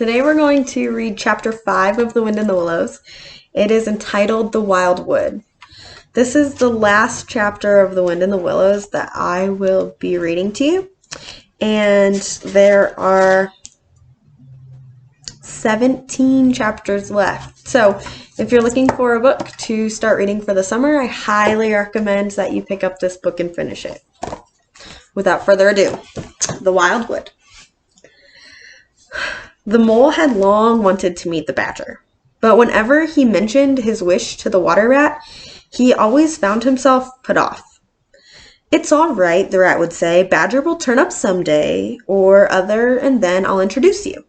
Today we're going to read chapter 5 of The Wind in the Willows. It is entitled The Wild Wood. This is the last chapter of The Wind in the Willows that I will be reading to you. And there are 17 chapters left. So if you're looking for a book to start reading for the summer, I highly recommend that you pick up this book and finish it. Without further ado, The Wild Wood. The mole had long wanted to meet the badger, but whenever he mentioned his wish to the water rat, he always found himself put off. "It's all right," the rat would say. "Badger will turn up someday or other, and then I'll introduce you.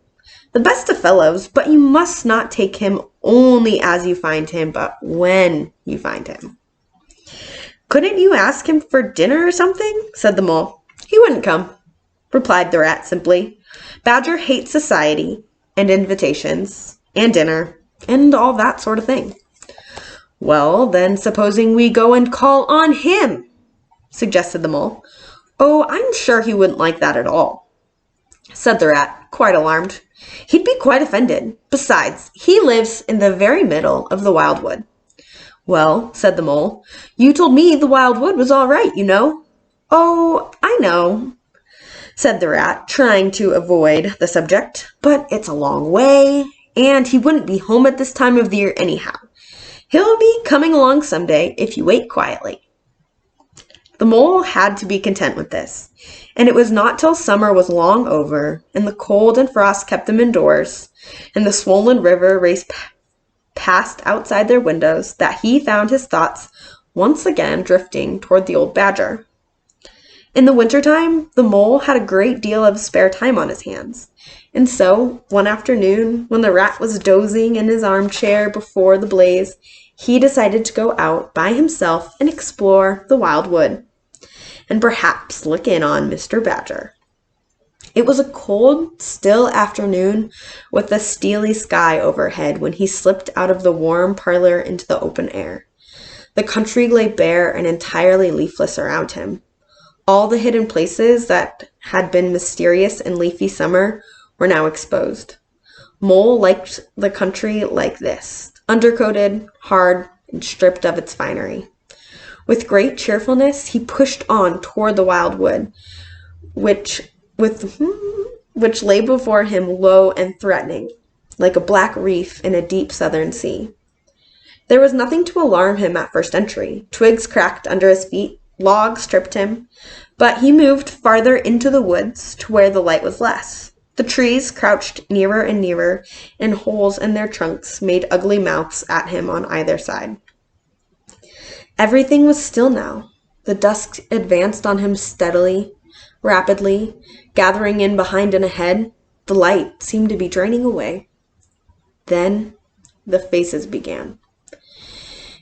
The best of fellows, but you must not take him only as you find him, but when you find him." "Couldn't you ask him for dinner or something?" said the mole. "He wouldn't come," replied the rat simply. "Badger hates society and invitations and dinner and all that sort of thing." "Well, then, supposing we go and call on him," suggested the mole. "Oh, I'm sure he wouldn't like that at all," said the rat, quite alarmed. "He'd be quite offended. Besides, he lives in the very middle of the wild wood." "Well," said the mole, "you told me the wild wood was all right, you know." "Oh, I know," said the rat, trying to avoid the subject, "but it's a long way, and he wouldn't be home at this time of the year anyhow. He'll be coming along someday if you wait quietly." The mole had to be content with this, and it was not till summer was long over, and the cold and frost kept them indoors, and the swollen river raced past outside their windows, that he found his thoughts once again drifting toward the old badger. In the wintertime, the mole had a great deal of spare time on his hands, and so, one afternoon, when the rat was dozing in his armchair before the blaze, he decided to go out by himself and explore the wild wood, and perhaps look in on Mr. Badger. It was a cold, still afternoon with a steely sky overhead when he slipped out of the warm parlor into the open air. The country lay bare and entirely leafless around him. All the hidden places that had been mysterious in leafy summer were now exposed. Mole liked the country like this, undercoated, hard, and stripped of its finery. With great cheerfulness, he pushed on toward the wild wood, which lay before him low and threatening, like a black reef in a deep southern sea. There was nothing to alarm him at first entry. Twigs cracked under his feet, logs tripped him, but he moved farther into the woods to where the light was less. The trees crouched nearer and nearer, and holes in their trunks made ugly mouths at him on either side. Everything was still now. The dusk advanced on him steadily, rapidly, gathering in behind and ahead. The light seemed to be draining away. Then the faces began.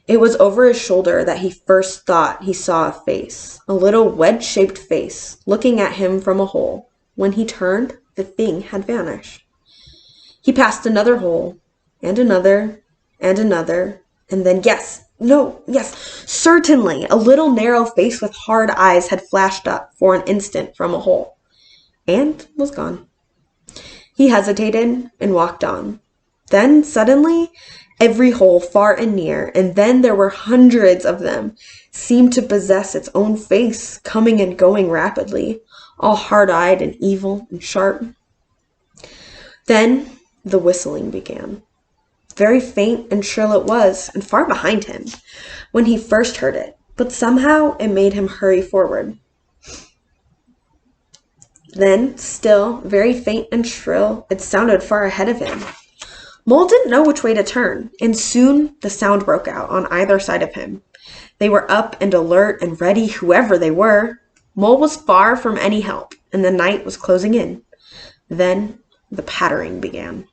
It was over his shoulder that he first thought he saw a face, a little wedge-shaped face, looking at him from a hole. When he turned, the thing had vanished. He passed another hole, and another, and another, and then yes, certainly, a little narrow face with hard eyes had flashed up for an instant from a hole, and was gone. He hesitated and walked on. Then, suddenly, every hole, far and near, and then there were hundreds of them, seemed to possess its own face, coming and going rapidly, all hard-eyed and evil and sharp. Then the whistling began. Very faint and shrill it was, and far behind him, when he first heard it, but somehow it made him hurry forward. Then, still very faint and shrill, it sounded far ahead of him. Mole didn't know which way to turn, and soon the sound broke out on either side of him. They were up and alert and ready, whoever they were. Mole was far from any help, and the night was closing in. Then the pattering began.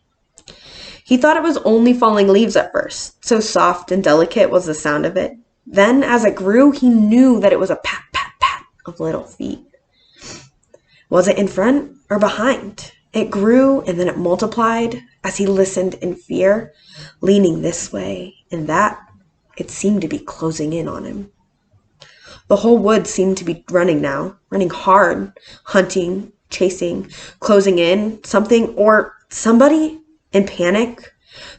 He thought it was only falling leaves at first, so soft and delicate was the sound of it. Then, as it grew, he knew that it was a pat, pat, pat of little feet. Was it in front or behind? It grew, and then it multiplied as he listened in fear, leaning this way and that. It seemed to be closing in on him. The whole wood seemed to be running now, running hard, hunting, chasing, closing in, something or Somebody, in panic,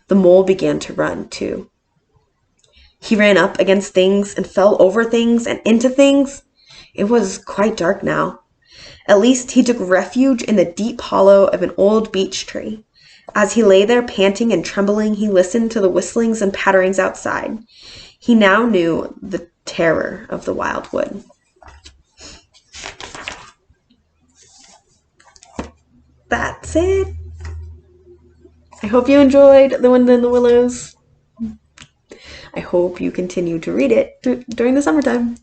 the mole began to run too. He ran up against things and fell over things and into things. It was quite dark now. At least he took refuge in the deep hollow of an old beech tree. As he lay there panting and trembling, he listened to the whistlings and patterings outside. He now knew the terror of the wildwood. That's it. I hope you enjoyed The Wind in the Willows. I hope you continue to read it during the summertime.